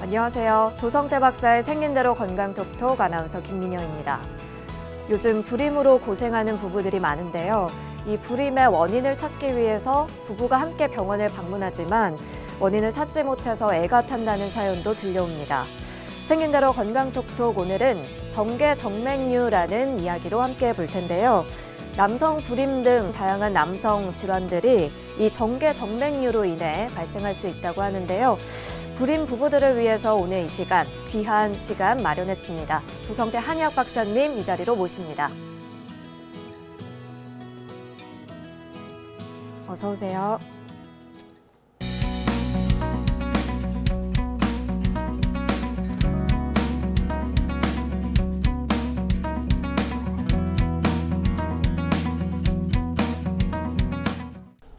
안녕하세요. 조성태 박사의 생긴 대로 건강톡톡 아나운서 김민영입니다. 요즘 불임으로 고생하는 부부들이 많은데요. 이 불임의 원인을 찾기 위해서 부부가 함께 병원을 방문하지만 원인을 찾지 못해서 애가 탄다는 사연도 들려옵니다. 생긴 대로 건강톡톡 오늘은 정계정맥류라는 이야기로 함께 볼 텐데요. 남성 불임 등 다양한 남성 질환들이 이 정계정맥류로 인해 발생할 수 있다고 하는데요. 불임 부부들을 위해서 오늘 이 시간, 귀한 시간 마련했습니다. 조성태 한의학 박사님 이 자리로 모십니다. 어서 오세요.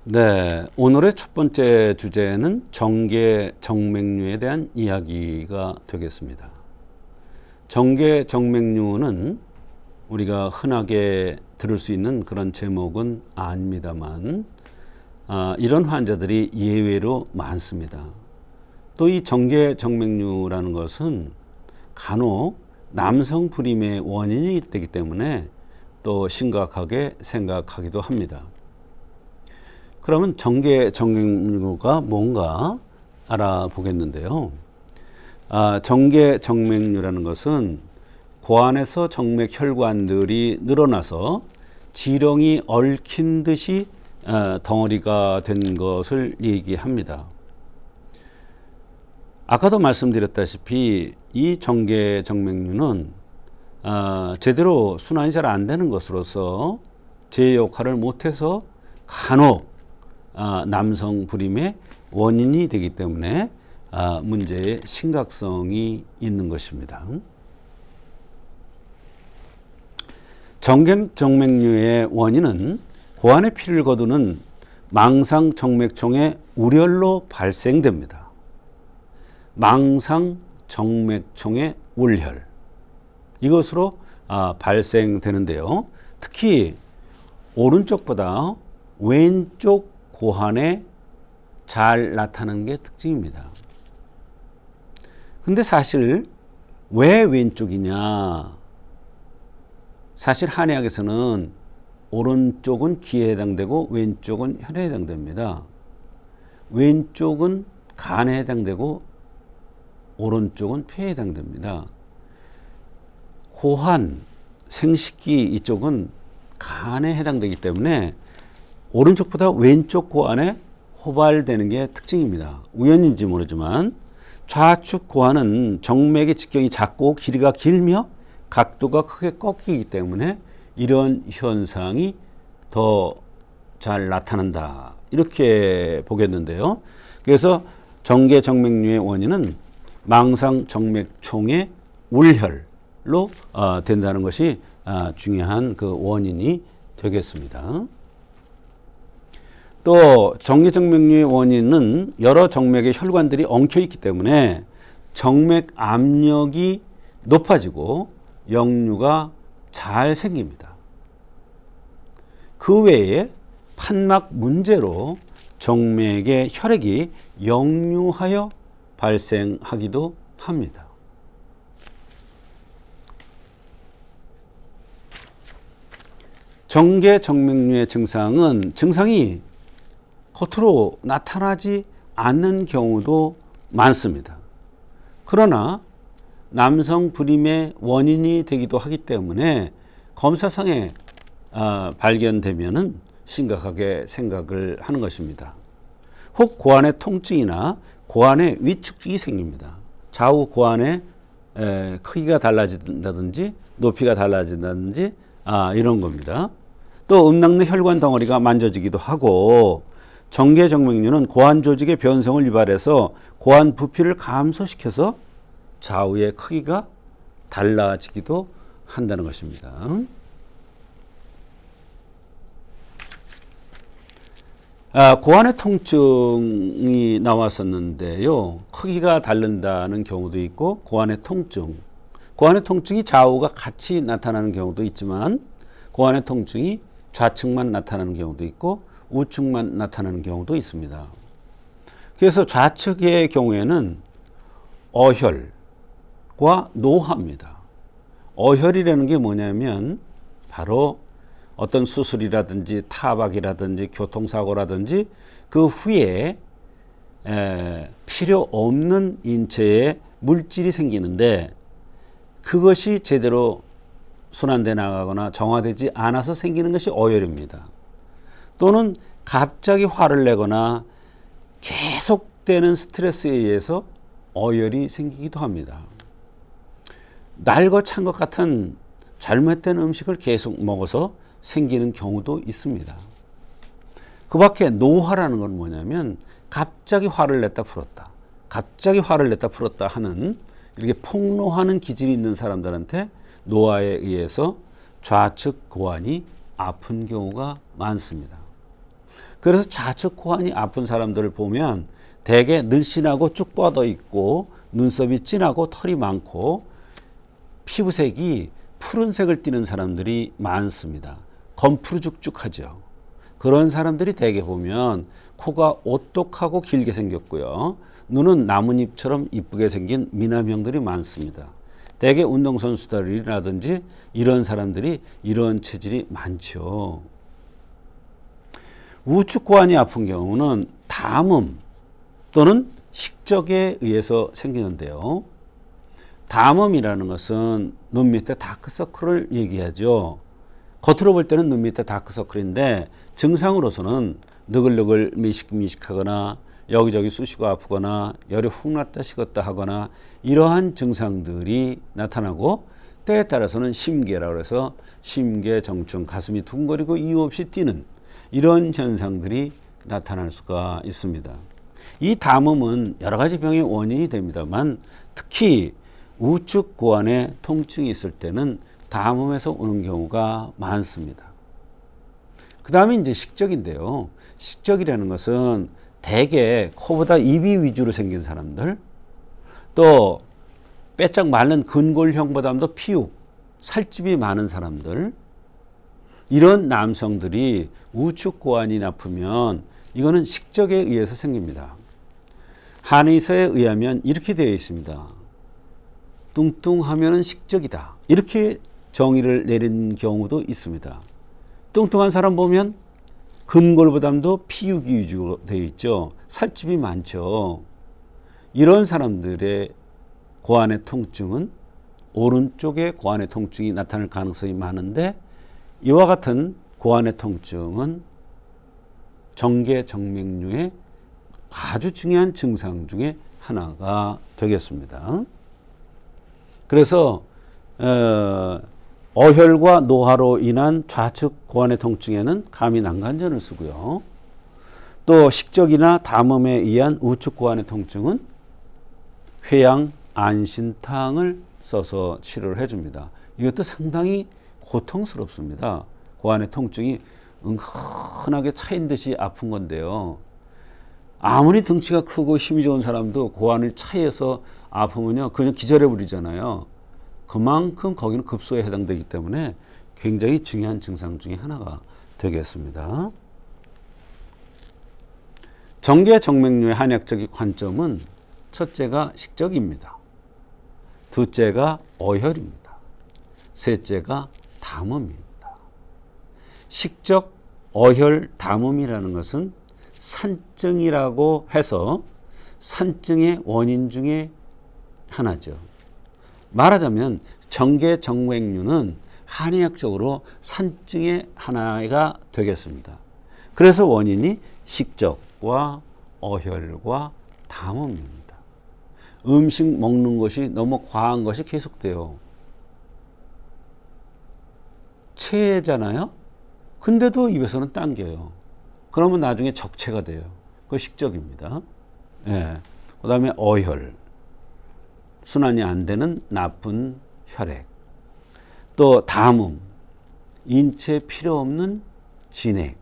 네, 오늘의 첫 번째 주제는 정계정맥류에 대한 이야기가 되겠습니다. 정계정맥류는 우리가 흔하게 들을 수 있는 그런 제목은 아닙니다만 이런 환자들이 예외로 많습니다. 또 이 정계정맥류라는 것은 간혹 남성 불임의 원인이 되기 때문에 또 심각하게 생각하기도 합니다. 그러면 정계정맥류가 뭔가 알아보겠는데요. 정계정맥류라는 것은 고안에서 정맥 혈관들이 늘어나서 지렁이 얽힌 듯이 덩어리가 된 것을 얘기합니다. 아까도 말씀드렸다시피 이 정계정맥류는 제대로 순환이 잘 안 되는 것으로서 제 역할을 못해서 간혹 남성 불임의 원인이 되기 때문에 문제의 심각성이 있는 것입니다. 정계정맥류의 원인은 고안에 피를 거두는 망상정맥총의 울혈로 발생됩니다. 망상정맥총의 울혈, 이것으로 발생되는데요. 특히 오른쪽보다 왼쪽 고환에 잘 나타나는 게 특징입니다. 근데 사실 왜 왼쪽이냐? 사실 한의학에서는 오른쪽은 기에 해당되고 왼쪽은 혈에 해당됩니다. 왼쪽은 간에 해당되고 오른쪽은 폐에 해당됩니다. 고환, 생식기 이쪽은 간에 해당되기 때문에 오른쪽보다 왼쪽 고환에 호발되는 게 특징입니다. 우연인지 모르지만 좌측 고환은 정맥의 직경이 작고 길이가 길며 각도가 크게 꺾이기 때문에 이런 현상이 더 잘 나타난다, 이렇게 보겠는데요. 그래서 정계정맥류의 원인은 망상정맥총의 울혈로 된다는 것이 중요한 그 원인이 되겠습니다. 또 정계정맥류의 원인은 여러 정맥의 혈관들이 엉켜 있기 때문에 정맥 압력이 높아지고 역류가 잘 생깁니다. 그 외에 판막 문제로 정맥의 혈액이 역류하여 발생하기도 합니다. 정계정맥류의 증상이 겉으로 나타나지 않는 경우도 많습니다. 그러나 남성 불임의 원인이 되기도 하기 때문에 검사상에 발견되면은 심각하게 생각을 하는 것입니다. 혹 고환의 통증이나 고환의 위축이 생깁니다. 좌우 고환의 크기가 달라진다든지 높이가 달라진다든지 이런 겁니다. 또 음낭내 혈관 덩어리가 만져지기도 하고, 정계정맥류는 고환 조직의 변성을 유발해서 고환 부피를 감소시켜서 좌우의 크기가 달라지기도 한다는 것입니다. 고환의 통증이 나왔었는데요. 크기가 다른다는 경우도 있고, 고환의 통증이 좌우가 같이 나타나는 경우도 있지만, 고환의 통증이 좌측만 나타나는 경우도 있고 우측만 나타나는 경우도 있습니다. 그래서 좌측의 경우에는 어혈과 노화입니다. 어혈이라는 게 뭐냐면 바로 어떤 수술이라든지 타박이라든지 교통사고라든지 그 후에 필요 없는 인체에 물질이 생기는데 그것이 제대로 순환돼 나가거나 정화되지 않아서 생기는 것이 어혈입니다. 또는 갑자기 화를 내거나 계속되는 스트레스에 의해서 어혈이 생기기도 합니다. 날거 찬 것 같은 잘못된 음식을 계속 먹어서 생기는 경우도 있습니다. 그 밖에 노화라는 건 뭐냐면 갑자기 화를 냈다 풀었다. 갑자기 화를 냈다 풀었다 하는 이렇게 폭로하는 기질이 있는 사람들한테 노화에 의해서 좌측 고환이 아픈 경우가 많습니다. 그래서 좌측 고환이 아픈 사람들을 보면 대개 늘씬하고 쭉 뻗어 있고 눈썹이 진하고 털이 많고 피부색이 푸른색을 띠는 사람들이 많습니다. 검푸르죽죽하죠. 그런 사람들이 대개 보면 코가 오똑하고 길게 생겼고요. 눈은 나뭇잎처럼 이쁘게 생긴 미남형들이 많습니다. 대개 운동선수들이라든지 이런 사람들이 이런 체질이 많죠. 우측 고환이 아픈 경우는 담음 또는 식적에 의해서 생기는데요. 담음이라는 것은 눈 밑에 다크서클을 얘기하죠. 겉으로 볼 때는 눈 밑에 다크서클인데 증상으로서는 느글느글 미식미식하거나 여기저기 쑤시고 아프거나 열이 훅 났다 식었다 하거나 이러한 증상들이 나타나고 때에 따라서는 심계라고 해서 심계, 정충, 가슴이 둥거리고 이유 없이 뛰는 이런 현상들이 나타날 수가 있습니다. 이 담음은 여러 가지 병의 원인이 됩니다만 특히 우측 고환에 통증이 있을 때는 담음에서 오는 경우가 많습니다. 그 다음에 이제 식적인데요. 식적이라는 것은 대개 코보다 입이 위주로 생긴 사람들, 또 빼짝 마른 근골형보다도 피육, 살집이 많은 사람들, 이런 남성들이 우측 고환이 나쁘면 이거는 식적에 의해서 생깁니다. 한의사에 의하면 이렇게 되어 있습니다. 뚱뚱하면 식적이다. 이렇게 정의를 내린 경우도 있습니다. 뚱뚱한 사람 보면 근골보담도 피육이 위주로 되어 있죠. 살집이 많죠. 이런 사람들의 고환의 통증은 오른쪽에 고환의 통증이 나타날 가능성이 많은데 이와 같은 고환의 통증은 정계정맥류의 아주 중요한 증상 중에 하나가 되겠습니다. 그래서 어혈과 노화로 인한 좌측 고환의 통증에는 감히 난간전을 쓰고요. 또 식적이나 담음에 의한 우측 고환의 통증은 회양 안신탕을 써서 치료를 해줍니다. 이것도 상당히 고통스럽습니다. 고환의 통증이 은근하게 차인 듯이 아픈 건데요. 아무리 등치가 크고 힘이 좋은 사람도 고환을 차이해서 아프면요 그냥 기절해 버리잖아요. 그만큼 거기는 급소에 해당되기 때문에 굉장히 중요한 증상 중에 하나가 되겠습니다. 정계정맥류의 한약적인 관점은 첫째가 식적입니다. 둘째가 어혈입니다. 셋째가 담음입니다. 식적, 어혈, 담음이라는 것은 산증이라고 해서 산증의 원인 중에 하나죠. 말하자면 정계정맥류는 한의학적으로 산증의 하나가 되겠습니다. 그래서 원인이 식적과 어혈과 담음입니다. 음식 먹는 것이 너무 과한 것이 계속돼요. 체잖아요. 근데도 입에서는 당겨요. 그러면 나중에 적체가 돼요. 그거 식적입니다. 예. 그 다음에 어혈. 순환이 안 되는 나쁜 혈액. 또 담음. 인체에 필요 없는 진액.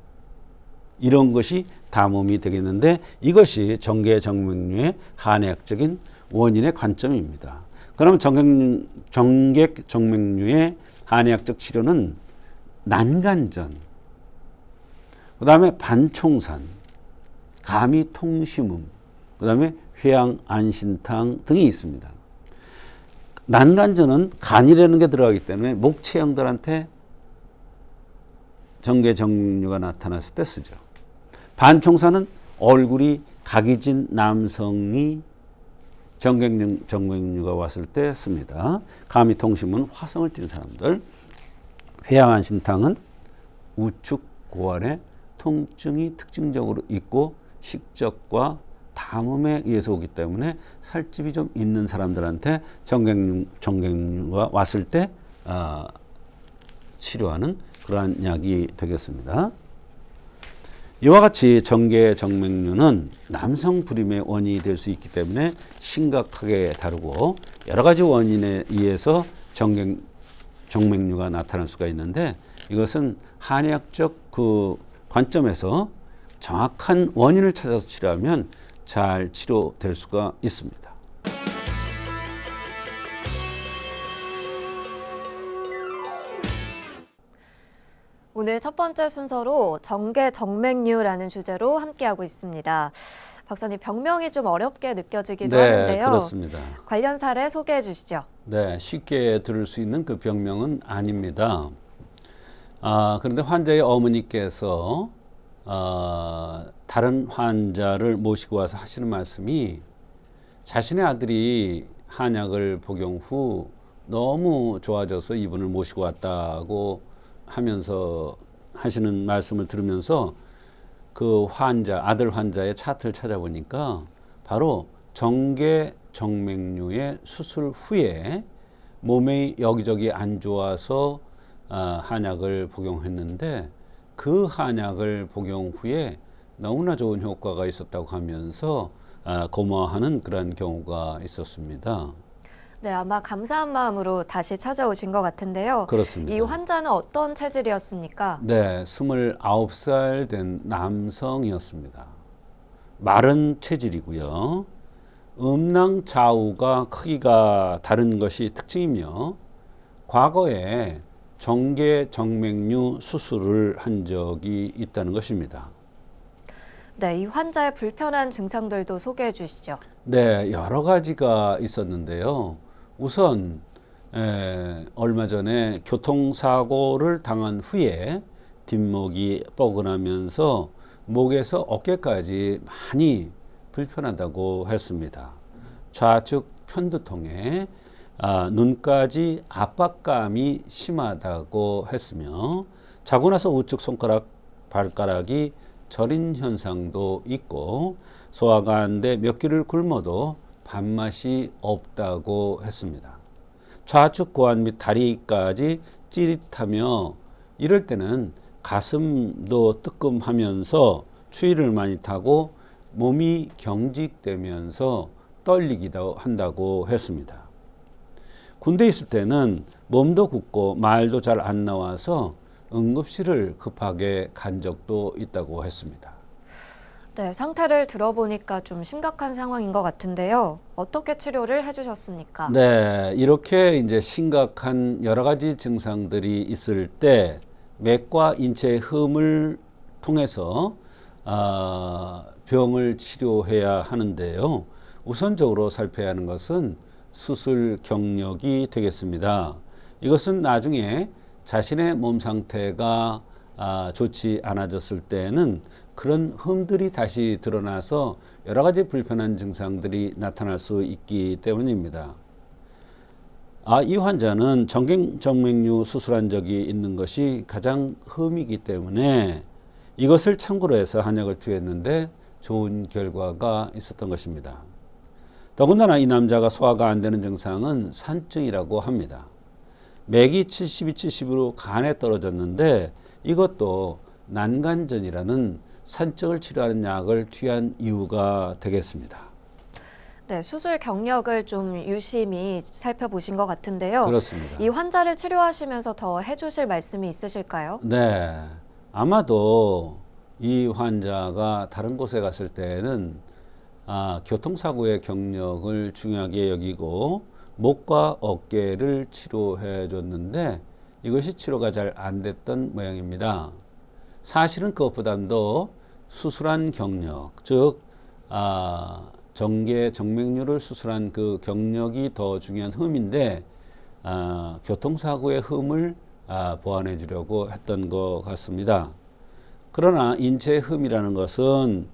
이런 것이 담음이 되겠는데 이것이 정계정맥류의 한의학적인 원인의 관점입니다. 그럼 정계정맥류의 한의학적 치료는 난간전, 그 다음에 반총산, 가미통심음, 그 다음에 회양 안신탕 등이 있습니다. 난간전은 간이라는 게 들어가기 때문에 목체형들한테 정계정맥류가 나타났을 때 쓰죠. 반총사는 얼굴이 각이 진 남성이 정맥류가 왔을 때 씁니다. 가미통심은 화성을 띤 사람들. 회양안신탕은 우측 고환에 통증이 특징적으로 있고 식적과 담음에 의해서 오기 때문에 살집이 좀 있는 사람들한테 정맥류가 왔을 때 치료하는 그러한 약이 되겠습니다. 이와 같이 정맥류는 남성 불임의 원인이 될 수 있기 때문에 심각하게 다루고 여러 가지 원인에 의해서 정맥류가 나타날 수가 있는데 이것은 한의학적 그 관점에서 정확한 원인을 찾아서 치료하면 잘 치료될 수가 있습니다. 오늘 첫 번째 순서로 정맥류라는 주제로 함께하고 있습니다. 박사님, 병명이 좀 어렵게 느껴지기도 하는데요. 그렇습니다. 관련 사례 소개해 주시죠. 네, 쉽게 들을 수 있는 그 병명은 아닙니다. 그런데 환자의 어머니께서 다른 환자를 모시고 와서 하시는 말씀이 자신의 아들이 한약을 복용 후 너무 좋아져서 이분을 모시고 왔다고 하면서 하시는 말씀을 들으면서 그 아들 환자의 차트를 찾아보니까 바로 정맥류의 수술 후에 몸이 여기저기 안 좋아서 한약을 복용했는데 그 한약을 복용 후에 너무나 좋은 효과가 있었다고 하면서 고마워하는 그런 경우가 있었습니다. 네, 아마 감사한 마음으로 다시 찾아오신 것 같은데요. 그렇습니다. 이 환자는 어떤 체질이었습니까? 네, 29살 된 남성이었습니다. 마른 체질이고요. 음낭 좌우가 크기가 다른 것이 특징이며 과거에 정맥류 수술을 한 적이 있다는 것입니다. 네, 이 환자의 불편한 증상들도 소개해 주시죠. 네, 여러 가지가 있었는데요. 우선 얼마 전에 교통사고를 당한 후에 뒷목이 뻐근하면서 목에서 어깨까지 많이 불편하다고 했습니다. 좌측 편두통에 눈까지 압박감이 심하다고 했으며 자고 나서 우측 손가락, 발가락이 저린 현상도 있고 소화가 안 돼 몇 끼를 굶어도 밥맛이 없다고 했습니다. 좌측 고환 및 다리까지 찌릿하며 이럴 때는 가슴도 뜨끔하면서 추위를 많이 타고 몸이 경직되면서 떨리기도 한다고 했습니다. 군대에 있을 때는 몸도 굽고 말도 잘 안 나와서 응급실을 급하게 간 적도 있다고 했습니다. 네, 상태를 들어보니까 좀 심각한 상황인 것 같은데요. 어떻게 치료를 해주셨습니까? 네, 이렇게 이제 심각한 여러 가지 증상들이 있을 때 맥과 인체의 흠을 통해서 병을 치료해야 하는데요. 우선적으로 살펴야 하는 것은 수술 경력이 되겠습니다. 이것은 나중에 자신의 몸 상태가 좋지 않아졌을 때는 그런 흠들이 다시 드러나서 여러 가지 불편한 증상들이 나타날 수 있기 때문입니다. 이 환자는 정맥류 수술한 적이 있는 것이 가장 흠이기 때문에 이것을 참고로 해서 한약을 투여했는데 좋은 결과가 있었던 것입니다. 더군다나 이 남자가 소화가 안 되는 증상은 산증이라고 합니다. 맥이 72, 70으로 간에 떨어졌는데 이것도 난간전이라는 산증을 치료하는 약을 투여한 이유가 되겠습니다. 네, 수술 경력을 좀 유심히 살펴보신 것 같은데요. 그렇습니다. 이 환자를 치료하시면서 더 해주실 말씀이 있으실까요? 네, 아마도 이 환자가 다른 곳에 갔을 때는 교통사고의 경력을 중요하게 여기고 목과 어깨를 치료해 줬는데 이것이 치료가 잘 안 됐던 모양입니다. 사실은 그것보다도 수술한 경력, 즉 정계 정맥류를 수술한 그 경력이 더 중요한 흠인데 교통사고의 흠을 보완해 주려고 했던 것 같습니다. 그러나 인체의 흠이라는 것은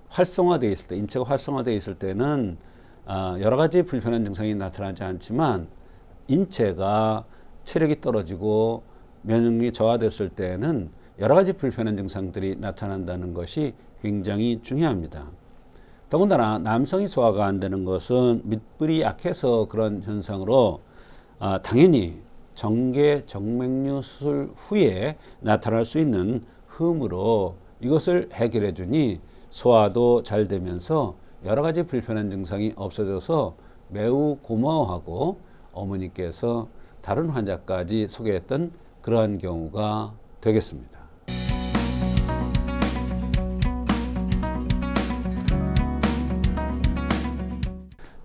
활성화되어 있을 때, 인체가 활성화되어 있을 때는 여러 가지 불편한 증상이 나타나지 않지만 인체가 체력이 떨어지고 면역력이 저하됐을 때는 여러 가지 불편한 증상들이 나타난다는 것이 굉장히 중요합니다. 더군다나 남성이 소화가 안 되는 것은 밑불이 약해서 그런 현상으로 당연히 정계 정맥류 수술 후에 나타날 수 있는 흠으로 이것을 해결해 주니 소화도 잘 되면서 여러 가지 불편한 증상이 없어져서 매우 고마워하고 어머니께서 다른 환자까지 소개했던 그러한 경우가 되겠습니다.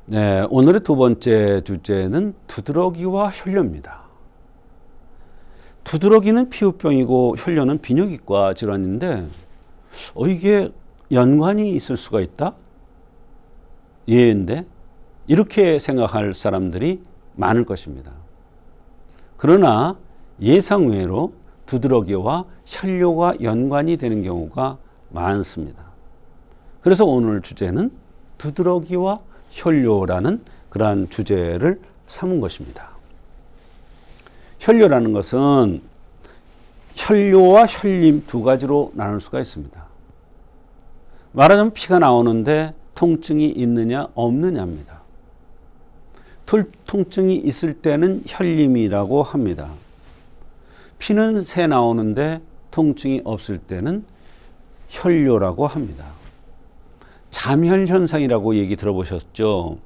네, 오늘의 두 번째 주제는 두드러기와 혈뇨입니다. 두드러기는 피부병이고 혈뇨는 비뇨기과 질환인데 이게 연관이 있을 수가 있다? 예인데 이렇게 생각할 사람들이 많을 것입니다. 그러나 예상외로 두드러기와 혈뇨가 연관이 되는 경우가 많습니다. 그래서 오늘 주제는 두드러기와 혈뇨라는 그러한 주제를 삼은 것입니다. 혈뇨라는 것은 혈뇨와 혈림 두 가지로 나눌 수가 있습니다. 말하자면 피가 나오는데 통증이 있느냐 없느냐입니다. 통증이 있을 때는 혈림이라고 합니다. 피는 새 나오는데 통증이 없을 때는 혈뇨라고 합니다. 잠혈 현상이라고 얘기 들어보셨죠?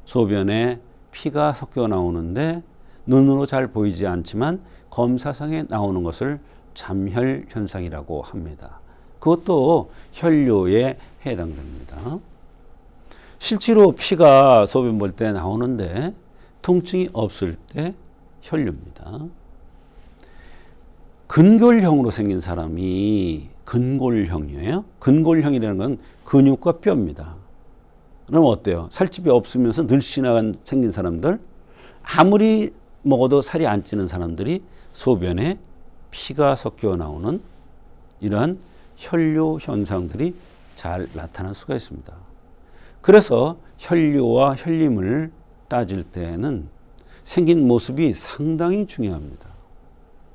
소변에 피가 섞여 나오는데 눈으로 잘 보이지 않지만 검사상에 나오는 것을 잠혈 현상이라고 합니다. 그것도 혈뇨에 해당됩니다. 실제로 피가 소변 볼 때 나오는데 통증이 없을 때 혈뇨입니다. 근골형으로 생긴 사람이 근골형이에요. 근골형이라는 건 근육과 뼈입니다. 그럼 어때요? 살집이 없으면서 늘씬하게 생긴 사람들, 아무리 먹어도 살이 안 찌는 사람들이 소변에 피가 섞여 나오는 이러한 혈뇨 현상들이 잘 나타날 수가 있습니다. 그래서 혈뇨와 혈림을 따질 때는 생긴 모습이 상당히 중요합니다.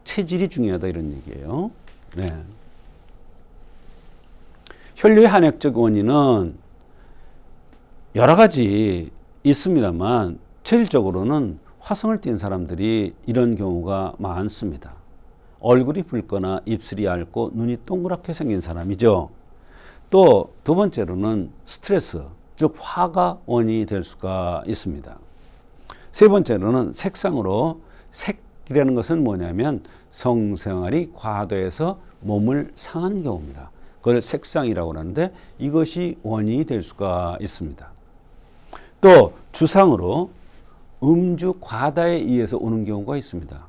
체질이 중요하다 이런 얘기예요. 네. 혈뇨의 한약적 원인은 여러 가지 있습니다만 체질적으로는 화성을 띈 사람들이 이런 경우가 많습니다. 얼굴이 붉거나 입술이 얇고 눈이 동그랗게 생긴 사람이죠. 또 두 번째로는 스트레스, 즉 화가 원인이 될 수가 있습니다. 세 번째로는 색상으로, 색이라는 것은 뭐냐면 성생활이 과도해서 몸을 상한 경우입니다. 그걸 색상이라고 하는데 이것이 원인이 될 수가 있습니다. 또 주상으로 음주 과다에 의해서 오는 경우가 있습니다.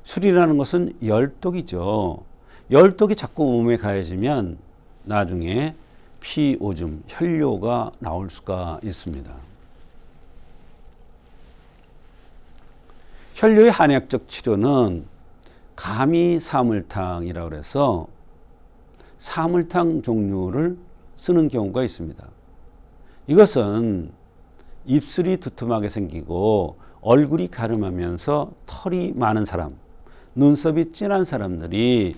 술이라는 것은 열독이죠. 열독이 자꾸 몸에 가해지면 나중에 피, 오줌, 혈뇨가 나올 수가 있습니다. 혈뇨의 한약적 치료는 가미사물탕이라고 해서 사물탕 종류를 쓰는 경우가 있습니다. 이것은 입술이 두툼하게 생기고 얼굴이 가름하면서 털이 많은 사람, 눈썹이 진한 사람들이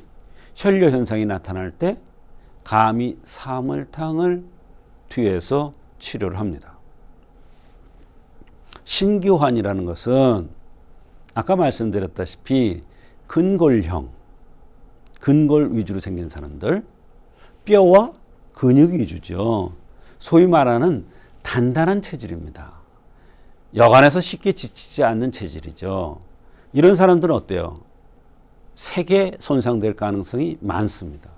혈뇨 현상이 나타날 때 가미사물탕을 투여해서 치료를 합니다. 신교환이라는 것은 아까 말씀드렸다시피 근골형, 근골 위주로 생긴 사람들, 뼈와 근육 위주죠. 소위 말하는 단단한 체질입니다. 여간에서 쉽게 지치지 않는 체질이죠. 이런 사람들은 어때요? 색에 손상될 가능성이 많습니다.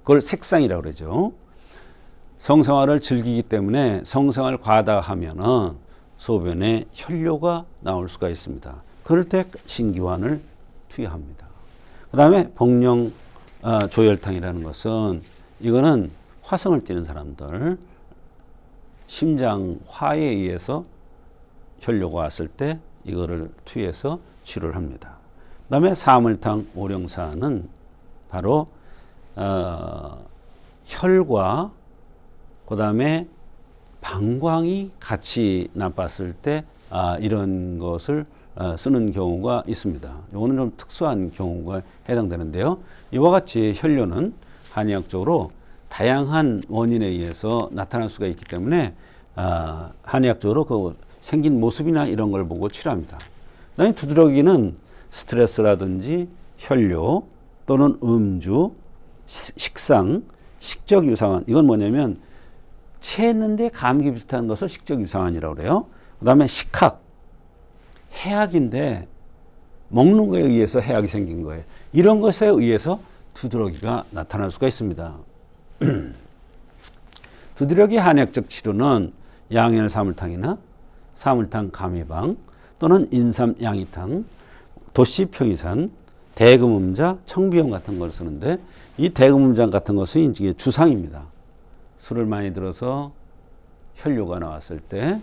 그걸 색상이라고 그러죠. 성생활을 즐기기 때문에 성생활 과다하면은 소변에 혈뇨가 나올 수가 있습니다. 그럴 때 신기환을 투여합니다. 그 다음에 복령 조혈탕이라는 것은 이거는 화성을 띠는 사람들, 심장화에 의해서 혈뇨가 왔을 때 이거를 투여해서 치료를 합니다. 그다음에 사물탕 오령사는 바로 혈과 그다음에 방광이 같이 나빴을 때 이런 것을 쓰는 경우가 있습니다. 이거는 좀 특수한 경우가 해당되는데요. 이와 같이 혈뇨는 한의학적으로 다양한 원인에 의해서 나타날 수가 있기 때문에 한의학적으로 그 생긴 모습이나 이런 걸 보고 치료합니다. 그다음에 두드러기는 스트레스라든지 혈뇨 또는 음주, 식상, 식적 유상환. 이건 뭐냐면 체했는데 감기 비슷한 것을 식적 유상환이라고 그래요. 그다음에 식학, 해악인데 먹는 거에 의해서 해악이 생긴 거예요. 이런 것에 의해서 두드러기가 나타날 수가 있습니다. 두드러기 한약적 치료는 양열 사물탕이나 사물탕 감위방 또는 인삼 양이탕, 도씨 평이산, 대금음자, 청비염 같은 걸 쓰는데 이 대금음자 같은 것은 이제 주상입니다. 술을 많이 들어서 혈뇨가 나왔을 때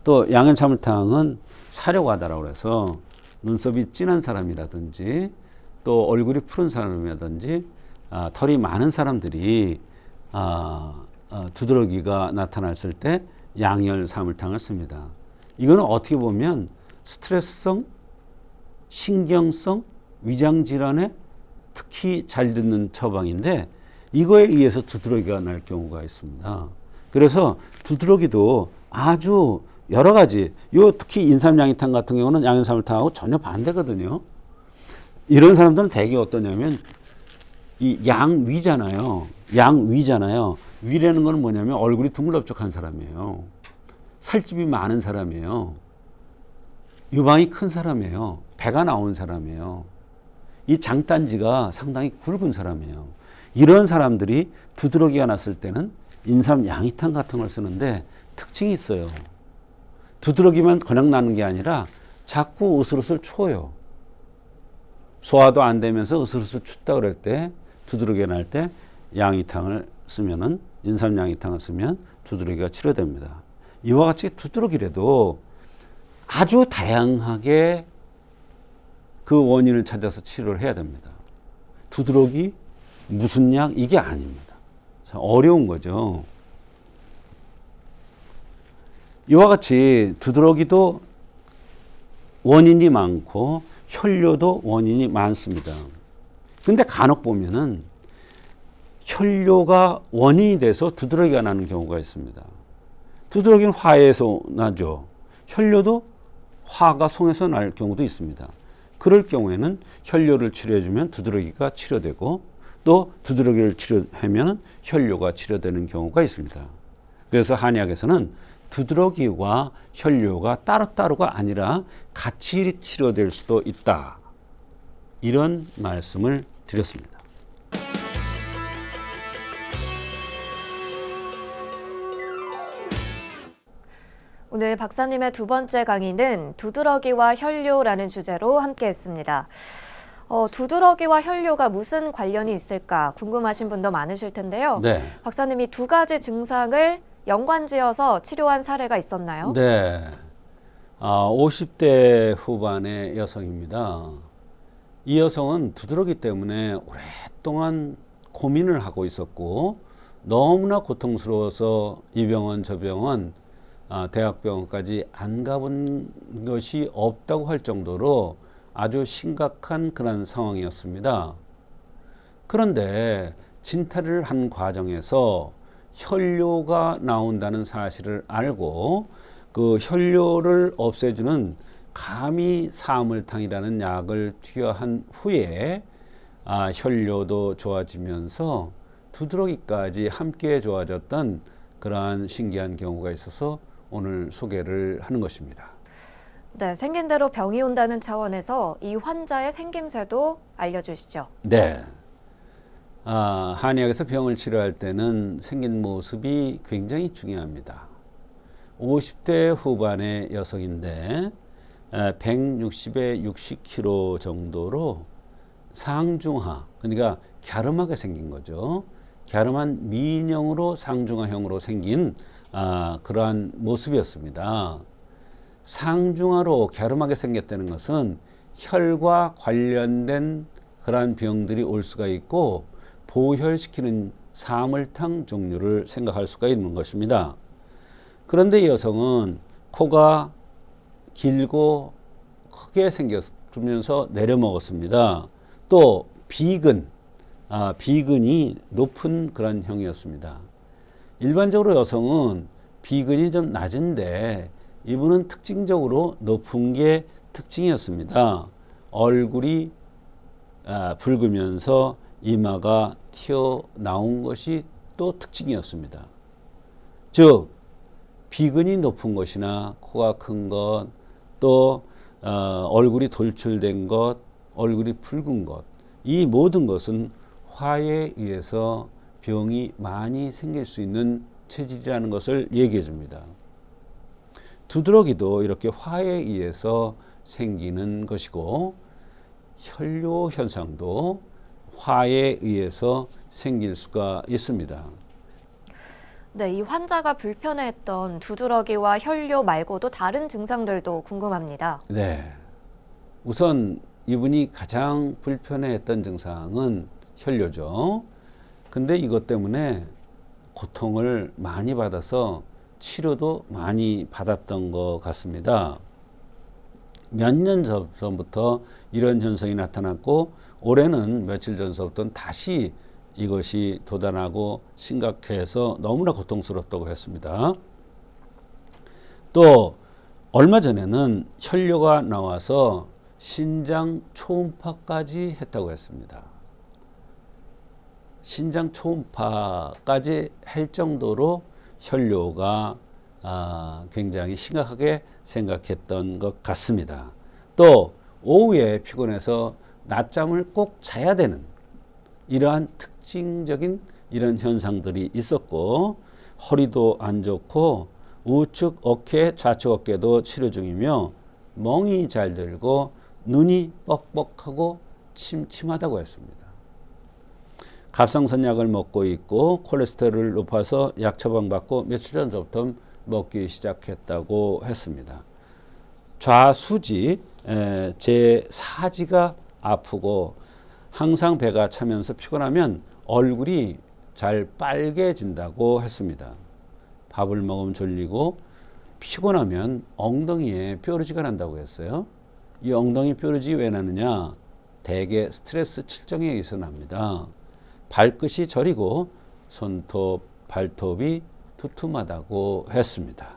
또 양열 사물탕은 사료과다라고 해서 눈썹이 진한 사람이라든지 또 얼굴이 푸른 사람이라든지 털이 많은 사람들이 두드러기가 나타났을 때 양열 사물탕을 씁니다. 이거는 어떻게 보면 스트레스성, 신경성, 위장질환에 특히 잘 듣는 처방인데 이거에 의해서 두드러기가 날 경우가 있습니다. 그래서 두드러기도 아주 여러 가지, 특히 인삼양이탕 같은 경우는 양열사물탕하고 전혀 반대거든요. 이런 사람들은 대개 어떠냐면 이 양위잖아요. 양위잖아요. 위라는 건 뭐냐면 얼굴이 둥글럽적한 사람이에요. 살집이 많은 사람이에요. 유방이 큰 사람이에요. 배가 나온 사람이에요. 이 장단지가 상당히 굵은 사람이에요. 이런 사람들이 두드러기가 났을 때는 인삼 양이탕 같은 걸 쓰는데 특징이 있어요. 두드러기만 그냥 나는 게 아니라 자꾸 으슬으슬 초요. 소화도 안 되면서 으슬으슬 춥다 그럴 때 두드러기가 날 때 양이탕을 쓰면은 인삼 양이탕을 쓰면 두드러기가 치료됩니다. 이와 같이 두드러기라도 아주 다양하게 그 원인을 찾아서 치료를 해야 됩니다. 두드러기 무슨 약 이게 아닙니다. 어려운 거죠. 이와 같이 두드러기도 원인이 많고 혈뇨도 원인이 많습니다. 근데 간혹 보면은 혈뇨가 원인이 돼서 두드러기가 나는 경우가 있습니다. 두드러기는 화에서 나죠. 혈뇨도 화가 송에서 날 경우도 있습니다. 그럴 경우에는 혈뇨를 치료해주면 두드러기가 치료되고 또 두드러기를 치료하면 혈뇨가 치료되는 경우가 있습니다. 그래서 한의학에서는 두드러기와 혈뇨가 따로따로가 아니라 같이 치료될 수도 있다. 이런 말씀을 드렸습니다. 오늘 박사님의 두 번째 강의는 두드러기와 혈뇨라는 주제로 함께했습니다. 두드러기와 혈뇨가 무슨 관련이 있을까 궁금하신 분도 많으실 텐데요. 네. 박사님이 두 가지 증상을 연관지어서 치료한 사례가 있었나요? 네. 50대 후반의 여성입니다. 이 여성은 두드러기 때문에 오랫동안 고민을 하고 있었고 너무나 고통스러워서 이 병원 저 병원 대학병원까지 안 가본 것이 없다고 할 정도로 아주 심각한 그런 상황이었습니다. 그런데 진찰을 한 과정에서 혈뇨가 나온다는 사실을 알고 그 혈뇨를 없애주는 감이사물탕이라는 약을 투여한 후에 혈뇨도 좋아지면서 두드러기까지 함께 좋아졌던 그러한 신기한 경우가 있어서 오늘 소개를 하는 것입니다. 네, 생긴 대로 병이 온다는 차원에서 이 환자의 생김새도 알려주시죠. 네. 한의학에서 병을 치료할 때는 생긴 모습이 굉장히 중요합니다. 50대 후반의 여성인데 160에 60kg 정도로 상중하, 그러니까 갸름하게 생긴 거죠. 갸름한 미인형으로 상중하형으로 생긴 그러한 모습이었습니다. 상중하로 갸름하게 생겼다는 것은 혈과 관련된 그러한 병들이 올 수가 있고 보혈시키는 사물탕 종류를 생각할 수가 있는 것입니다. 그런데 이 여성은 코가 길고 크게 생겼으면서 내려먹었습니다. 또 비근이 높은 그런 형이었습니다. 일반적으로 여성은 비근이 좀 낮은데 이분은 특징적으로 높은 게 특징이었습니다. 얼굴이 붉으면서 이마가 튀어나온 것이 또 특징이었습니다. 즉 비근이 높은 것이나 코가 큰 것, 또 얼굴이 돌출된 것, 얼굴이 붉은 것, 이 모든 것은 화에 의해서 병이 많이 생길 수 있는 체질이라는 것을 얘기해 줍니다. 두드러기도 이렇게 화에 의해서 생기는 것이고 혈뇨 현상도 화에 의해서 생길 수가 있습니다. 네, 이 환자가 불편해했던 두드러기와 혈뇨 말고도 다른 증상들도 궁금합니다. 네. 우선 이분이 가장 불편해했던 증상은 혈뇨죠. 근데 이것 때문에 고통을 많이 받아서 치료도 많이 받았던 것 같습니다. 몇 년 전부터 이런 현상이 나타났고 올해는 며칠 전서부터는 다시 이것이 도달하고 심각해서 너무나 고통스럽다고 했습니다. 또 얼마 전에는 혈뇨가 나와서 신장 초음파까지 했다고 했습니다. 신장 초음파까지 할 정도로 혈뇨가 굉장히 심각하게 생각했던 것 같습니다. 또 오후에 피곤해서 낮잠을 꼭 자야 되는 이러한 특징적인 이런 현상들이 있었고 허리도 안 좋고 우측 어깨, 좌측 어깨도 치료 중이며 멍이 잘 들고 눈이 뻑뻑하고 침침하다고 했습니다. 갑상선 약을 먹고 있고 콜레스테롤을 높아서 약 처방받고 며칠 전부터 먹기 시작했다고 했습니다. 좌수지, 제 사지가 아프고 항상 배가 차면서 피곤하면 얼굴이 잘 빨개진다고 했습니다. 밥을 먹으면 졸리고 피곤하면 엉덩이에 뾰루지가 난다고 했어요. 이 엉덩이 뾰루지 왜 나느냐? 대개 스트레스 칠정에 의해서 납니다. 발끝이 저리고 손톱, 발톱이 두툼하다고 했습니다.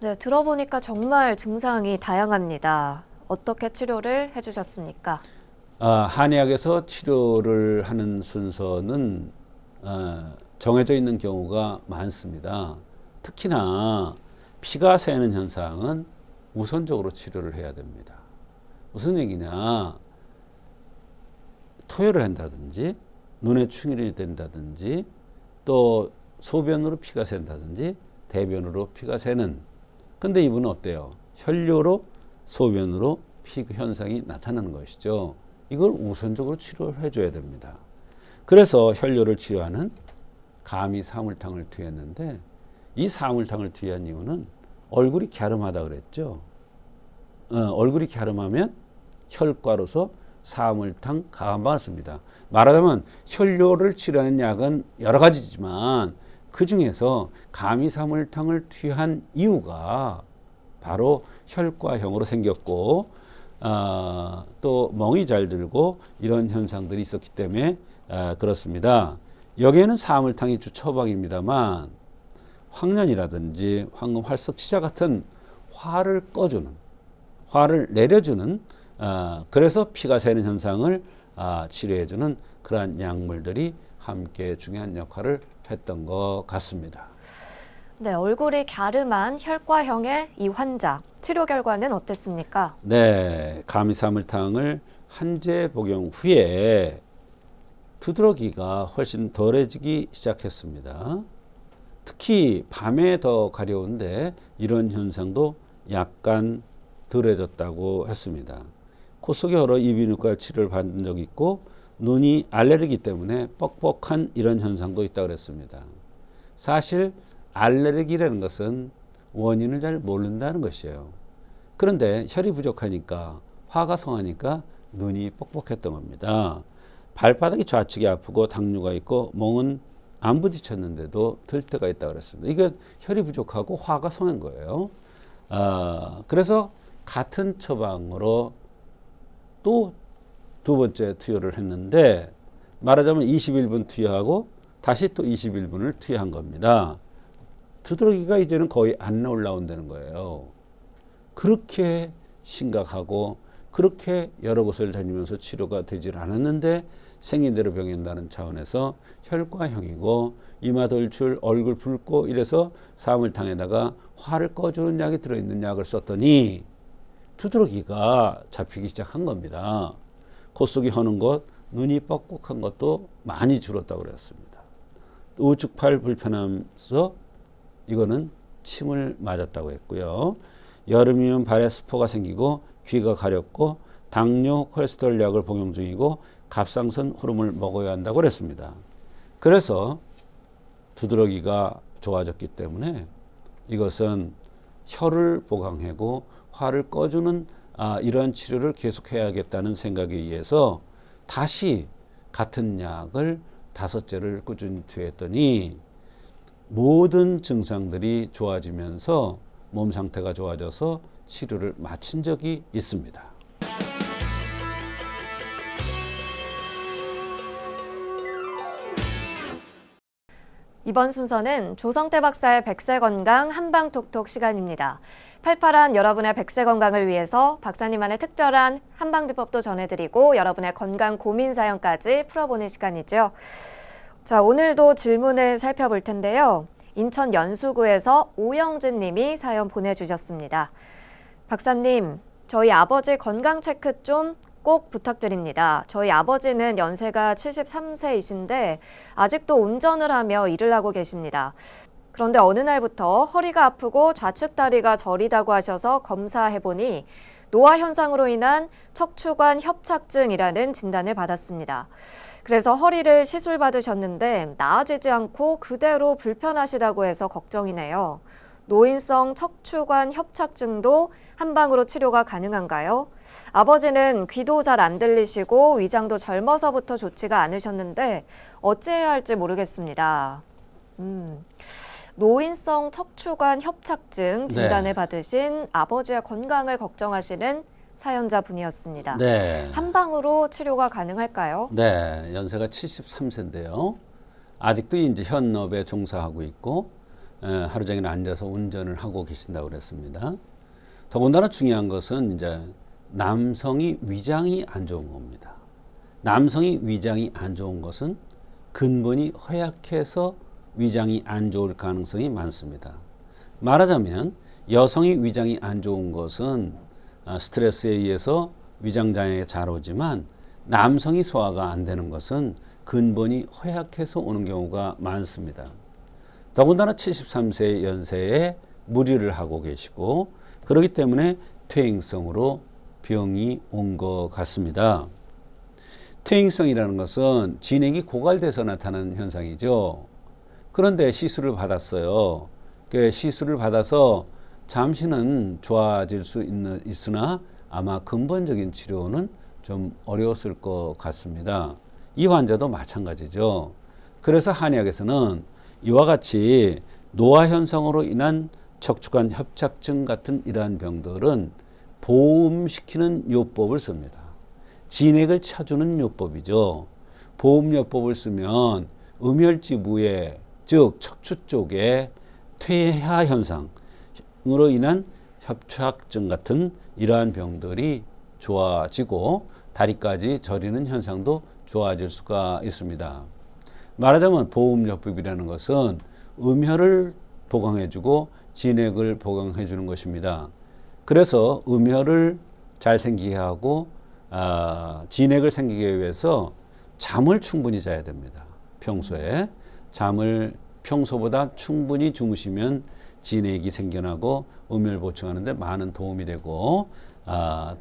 네, 들어보니까 정말 증상이 다양합니다. 어떻게 치료를 해주셨습니까? 한의학에서 치료를 하는 순서는 정해져 있는 경우가 많습니다. 특히나 피가 새는 현상은 우선적으로 치료를 해야 됩니다. 무슨 얘기냐? 토요를 한다든지 눈에 충혈이 된다든지 또 소변으로 피가 샌다든지 대변으로 피가 새는, 근데 이분은 어때요? 혈뇨로 소변으로 피 현상이 나타나는 것이죠. 이걸 우선적으로 치료를 해줘야 됩니다. 그래서 혈뇨를 치료하는 감이 사물탕을 투여했는데 이 사물탕을 투여한 이유는 얼굴이 갸름하다 그랬죠. 얼굴이 갸름하면 혈과로서 사물탕 감방을 씁니다. 말하자면 혈뇨를 치료하는 약은 여러 가지지만 그 중에서 감이 사물탕을 투여한 이유가 바로 혈과형으로 생겼고 또 멍이 잘 들고 이런 현상들이 있었기 때문에 그렇습니다. 여기에는 사물탕이 주 처방입니다만 황련이라든지 황금 활석치자 같은 화를 꺼주는, 화를 내려주는, 그래서 피가 새는 현상을 치료해주는 그러한 약물들이 함께 중요한 역할을 했던 것 같습니다. 네, 얼굴이 갸름한 혈과형의 이 환자, 치료 결과는 어땠습니까? 네, 감이사물탕을 한제 복용 후에 두드러기가 훨씬 덜해지기 시작했습니다. 특히 밤에 더 가려운데 이런 현상도 약간 덜해졌다고 했습니다. 코 속에 여러 이비인후과 치료를 받은 적이 있고 눈이 알레르기 때문에 뻑뻑한 이런 현상도 있다고 그랬습니다. 사실 알레르기라는 것은 원인을 잘 모른다는 것이에요. 그런데 혈이 부족하니까 화가 성하니까 눈이 뻑뻑했던 겁니다. 발바닥이 좌측이 아프고 당뇨가 있고 멍은 안 부딪혔는데도 들 때가 있다고 그랬습니다. 이게 혈이 부족하고 화가 성한 거예요. 그래서 같은 처방으로 또 두 번째 투여를 했는데 말하자면 21분 투여하고 다시 또 21분을 투여한 겁니다. 두드러기가 이제는 거의 안 올라온다는 거예요. 그렇게 심각하고 그렇게 여러 곳을 다니면서 치료가 되질 않았는데 생긴 대로 병인다는 차원에서 혈과형이고 이마 돌출, 얼굴 붉고 이래서 사물탕에다가 화를 꺼주는 약이 들어있는 약을 썼더니 두드러기가 잡히기 시작한 겁니다. 콧속이 허는 것, 눈이 뻑뻑한 것도 많이 줄었다고 그랬습니다. 우측 팔 불편하면서 이거는 침을 맞았다고 했고요. 여름이면 발에 스포가 생기고 귀가 가렵고 당뇨, 콜레스테롤 약을 복용 중이고 갑상선 호르몬을 먹어야 한다고 그랬습니다. 그래서 두드러기가 좋아졌기 때문에 이것은 혈을 보강하고 화를 꺼주는 이런 치료를 계속해야겠다는 생각에 의해서 다시 같은 약을 5제를 꾸준히 투여했더니 모든 증상들이 좋아지면서 몸 상태가 좋아져서 치료를 마친 적이 있습니다. 이번 순서는 조성태 박사의 백세건강 한방톡톡 시간입니다. 팔팔한 여러분의 백세 건강을 위해서 박사님만의 특별한 한방비법도 전해드리고 여러분의 건강 고민 사연까지 풀어보는 시간이죠. 자, 오늘도 질문을 살펴볼 텐데요. 인천 연수구에서 오영진 님이 사연 보내주셨습니다. 박사님, 저희 아버지 건강 체크 좀 꼭 부탁드립니다. 저희 아버지는 연세가 73세이신데 아직도 운전을 하며 일을 하고 계십니다. 그런데 어느 날부터 허리가 아프고 좌측 다리가 저리다고 하셔서 검사해보니 노화 현상으로 인한 척추관 협착증이라는 진단을 받았습니다. 그래서 허리를 시술받으셨는데 나아지지 않고 그대로 불편하시다고 해서 걱정이네요. 노인성 척추관 협착증도 한방으로 치료가 가능한가요? 아버지는 귀도 잘 안 들리시고 위장도 젊어서부터 좋지가 않으셨는데 어찌해야 할지 모르겠습니다. 노인성 척추관 협착증 진단을 받으신 아버지의 건강을 걱정하시는 사연자 분이었습니다. 네. 한방으로 치료가 가능할까요? 네, 연세가 73세인데요. 아직도 이제 현업에 종사하고 있고 하루 종일 앉아서 운전을 하고 계신다고 그랬습니다. 더군다나 중요한 것은 이제 남성이 위장이 안 좋은 겁니다. 남성이 위장이 안 좋은 것은 근본이 허약해서 위장이 안 좋을 가능성이 많습니다. 말하자면 여성이 위장이 안 좋은 것은 스트레스에 의해서 위장 장애가 잘 오지만 남성이 소화가 안 되는 것은 근본이 허약해서 오는 경우가 많습니다. 더군다나 73세 연세에 무리를 하고 계시고 그렇기 때문에 퇴행성으로 병이 온 것 같습니다. 퇴행성이라는 것은 진액이 고갈돼서 나타나는 현상이죠. 그런데 시술을 받았어요. 시술을 받아서 잠시는 좋아질 수 있으나 아마 근본적인 치료는 좀 어려웠을 것 같습니다. 이 환자도 마찬가지죠. 그래서 한의학에서는 이와 같이 노화 현상으로 인한 척추관 협착증 같은 이러한 병들은 보음시키는 요법을 씁니다. 진액을 쳐주는 요법이죠. 보음요법을 쓰면 음혈지부에 즉 척추 쪽에 퇴화 현상으로 인한 협착증 같은 이러한 병들이 좋아지고 다리까지 저리는 현상도 좋아질 수가 있습니다. 말하자면 보음요법이라는 것은 음혈을 보강해주고 진액을 보강해주는 것입니다. 그래서 음혈을 잘 생기게 하고 진액을 생기게 위해서 잠을 충분히 자야 됩니다. 평소에 잠을 평소보다 충분히 주무시면 진액이 생겨나고 음혈 보충하는 데 많은 도움이 되고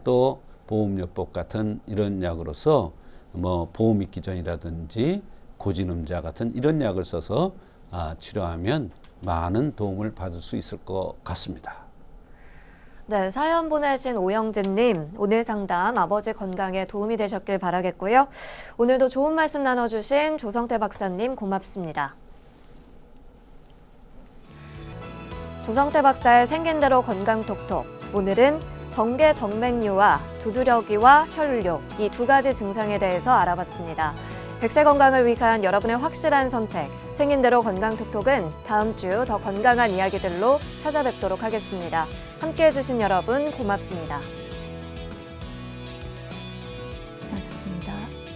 또 보음요법 같은 이런 약으로서 뭐 보음익기전이라든지 고진음자 같은 이런 약을 써서 치료하면 많은 도움을 받을 수 있을 것 같습니다. 네, 사연 보내신 오영진님, 오늘 상담 아버지 건강에 도움이 되셨길 바라겠고요. 오늘도 좋은 말씀 나눠주신 조성태 박사님 고맙습니다. 조성태 박사의 생긴 대로 건강톡톡. 오늘은 정계정맥류와 두드러기와 혈뇨, 이 두 가지 증상에 대해서 알아봤습니다. 100세 건강을 위한 여러분의 확실한 선택, 생긴 대로 건강톡톡은 다음 주 더 건강한 이야기들로 찾아뵙도록 하겠습니다. 함께해 주신 여러분 고맙습니다. 수고하셨습니다.